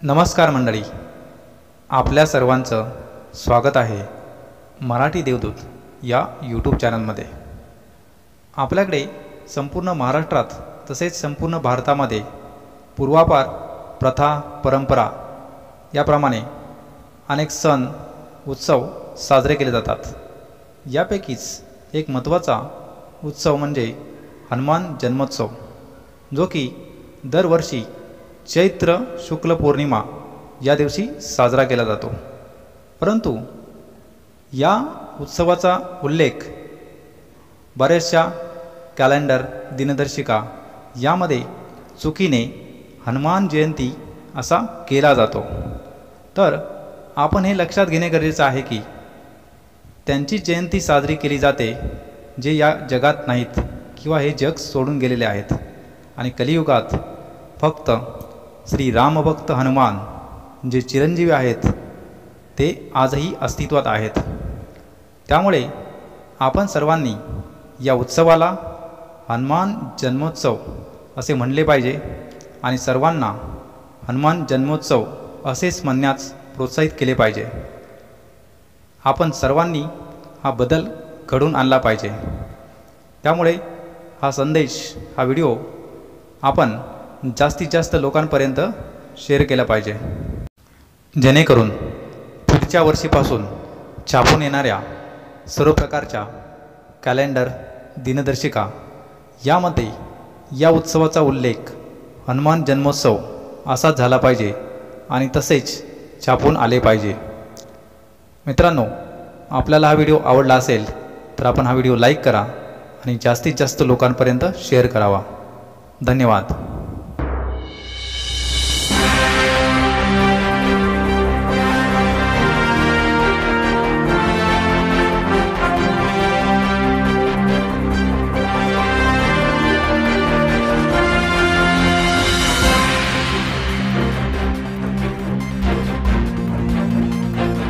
नमस्कार मंडळी, आपल्या सर्वांचं स्वागत आहे मराठी देवदूत या यूट्यूब चॅनलमध्ये। आपल्याकडे संपूर्ण महाराष्ट्रात तसेच संपूर्ण भारतामध्ये पूर्वापार प्रथा परंपरा याप्रमाणे अनेक सण उत्सव साजरे केले जातात। यापैकीच एक महत्त्वाचा उत्सव म्हणजे हनुमान जन्मोत्सव, जो की दरवर्षी चैत्र शुक्ल पौर्णिमा या दिवशी साजरा केला जातो। परंतु या उत्सवाचा उल्लेख बऱ्याचशा कॅलेंडर दिनदर्शिका यामध्ये चुकीने हनुमान जयंती असा केला जातो। तर आपण हे लक्षात घेणे गरजेचे आहे की त्यांची जयंती साजरी केली जाते जे या जगात नाहीत किंवा हे जग सोडून गेलेले आहेत, आणि कलियुगात फक्त श्री रामभक्त हनुमान जे चिरंजीवी आहेत ते आजही अस्तित्वात आहेत। त्यामुळे आपण सर्वांनी या उत्सवाला हनुमान जन्मोत्सव असे म्हणले पाहिजे आणि सर्वांना हनुमान जन्मोत्सव असेच म्हणण्यास प्रोत्साहित केले पाहिजे। आपण सर्वांनी हा बदल घडवून आणला पाहिजे। त्यामुळे हा संदेश, हा व्हिडिओ आपण जास्तीत जास्त लोकांपर्यंत शेअर केला पाहिजे, जेणेकरून पुढच्या वर्षीपासून छापून येणाऱ्या सर्व प्रकारच्या कॅलेंडर दिनदर्शिका यामध्ये या उत्सवाचा उल्लेख हनुमान जन्मोत्सव असाच झाला पाहिजे आणि तसेच छापून आले पाहिजे। मित्रांनो, आपल्याला हा व्हिडिओ आवडला असेल तर आपण हा व्हिडिओ लाईक करा आणि जास्तीत जास्त लोकांपर्यंत शेअर करावा। धन्यवाद।